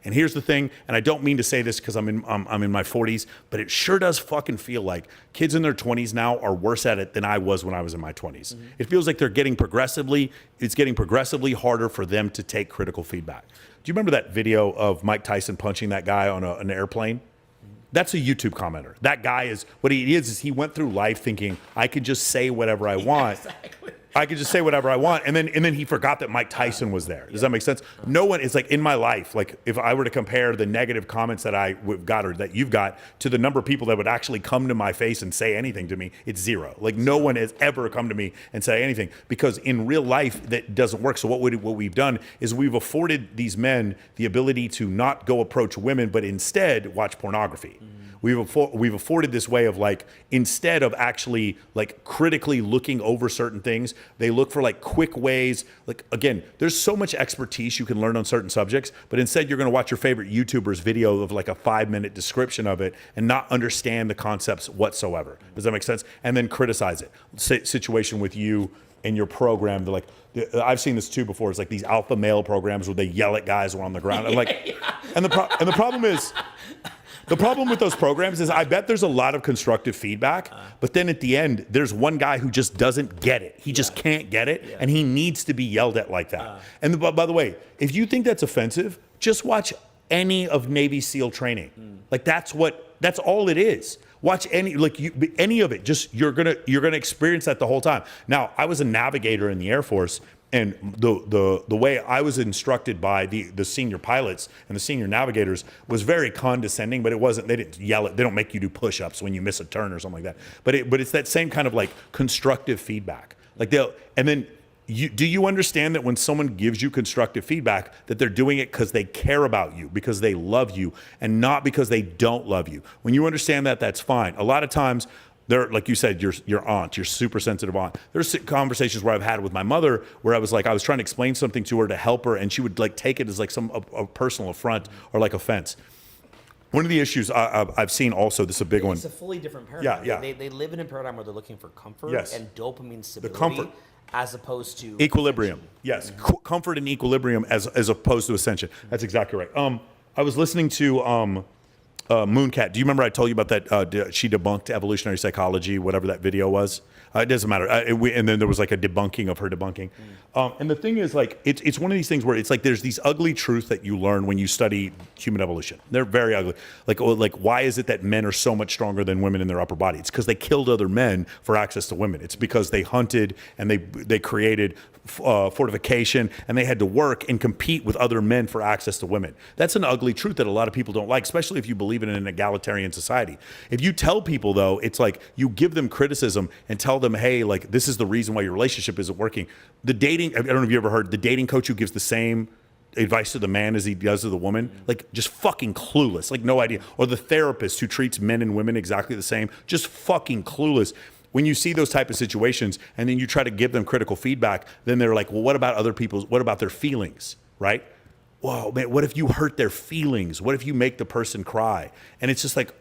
And here's the thing, and I don't mean to say this because I'm in my 40s, but it sure does fucking feel like kids in their 20s now are worse at it than I was when I was in my 20s. It feels like it's getting progressively harder for them to take critical feedback. Do you remember that video of Mike Tyson punching that guy on an airplane? That's a YouTube commenter. That guy is, what he is he went through life thinking, I could just say whatever I want. Exactly. I could just say whatever I want. And then he forgot that Mike Tyson was there. Does that make sense? No one is like in my life, like if I were to compare the negative comments that I got or that you've got to the number of people that would actually come to my face and say anything to me, it's zero. Like no one has ever come to me and say anything because in real life that doesn't work. So what we've done is we've afforded these men the ability to not go approach women, but instead watch pornography. We've afforded this way of like, instead of actually like critically looking over certain things, they look for like quick ways. Like, again, there's so much expertise you can learn on certain subjects, but instead you're going to watch your favorite YouTuber's video of like a 5-minute description of it and not understand the concepts whatsoever. Does that make sense? And then criticize it. Situation with you and your program, they're like, I've seen this too before. It's like these alpha male programs where they yell at guys who are on the ground. I'm like, and the problem is, the problem with those programs is I bet there's a lot of constructive feedback, but then at the end, there's one guy who just doesn't get it. He just can't get it, and he needs to be yelled at like that. And by the way, if you think that's offensive, just watch any of Navy SEAL training. Like that's all it is. Watch any of it. Just you're gonna experience that the whole time. Now, I was a navigator in the Air Force. And the way I was instructed by the senior pilots and the senior navigators was very condescending, but it wasn't. They didn't yell at. They don't make you do push-ups when you miss a turn or something like that. But it's that same kind of like constructive feedback. Like do you understand that when someone gives you constructive feedback, that they're doing it because they care about you, because they love you, and not because they don't love you? When you understand that, that's fine. A lot of times. There, like you said, your aunt, your super sensitive aunt. There's conversations where I've had with my mother where I was trying to explain something to her to help her, and she would like take it as like a personal affront or like offense. One of the issues I've seen also, this is a big one. It's a fully different paradigm. Yeah. They live in a paradigm where they're looking for comfort and dopamine stability. The comfort. As opposed to equilibrium. Yes, comfort and equilibrium as opposed to ascension. That's exactly right. I was listening to Mooncat. Do you remember I told you about that? She debunked evolutionary psychology, whatever that video was. It doesn't matter. And then there was like a debunking of her debunking. And the thing is, like, it's one of these things where it's like there's these ugly truths that you learn when you study human evolution. They're very ugly. Like why is it that men are so much stronger than women in their upper body? It's because they killed other men for access to women. It's because they hunted and they created fortification, and they had to work and compete with other men for access to women. That's an ugly truth that a lot of people don't like, especially if you believe in an egalitarian society. If you tell people, though, it's like you give them criticism and tell them, hey, like, this is the reason why your relationship isn't working. I don't know if you ever heard the dating coach who gives the same advice to the man as he does to the woman, like just fucking clueless, like no idea. Or the therapist who treats men and women exactly the same, just fucking clueless. When you see those type of situations and then you try to give them critical feedback, then they're like, well, what about their feelings, right? Whoa, man, what if you hurt their feelings? What if you make the person cry? And it's just like,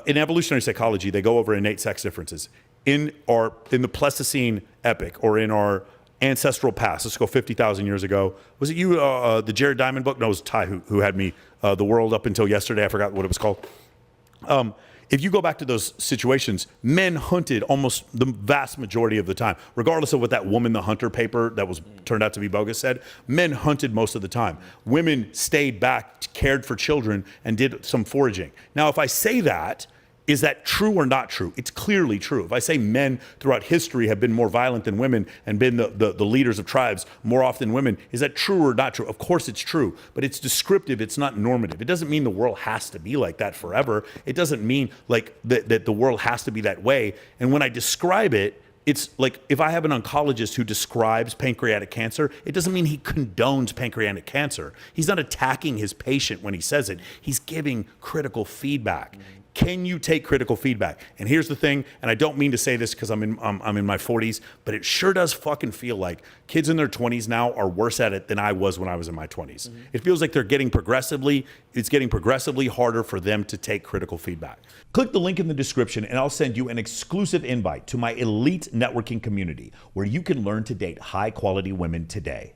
in evolutionary psychology, they go over innate sex differences. In the Pleistocene epoch, or in our ancestral past, let's go 50,000 years ago. Was it you, the Jared Diamond book? No, it was Ty who had me, The World Up Until Yesterday. I forgot what it was called. If you go back to those situations, men hunted almost the vast majority of the time, regardless of what that Woman the Hunter paper that was turned out to be bogus said. Men hunted most of the time. Women stayed back, cared for children, and did some foraging. Now, if I say that, is that true or not true? It's clearly true. If I say men throughout history have been more violent than women and been the leaders of tribes more often than women, is that true or not true? Of course it's true, but it's descriptive, it's not normative. It doesn't mean the world has to be like that forever. It doesn't mean like that the world has to be that way. And when I describe it, it's like if I have an oncologist who describes pancreatic cancer, it doesn't mean he condones pancreatic cancer. He's not attacking his patient when he says it. He's giving critical feedback. Can you take critical feedback? And here's the thing, and I don't mean to say this because I'm in my 40s, but it sure does fucking feel like kids in their 20s now are worse at it than I was when I was in my 20s. It feels like it's getting progressively harder for them to take critical feedback. Click the link in the description and I'll send you an exclusive invite to my elite networking community where you can learn to date high quality women today.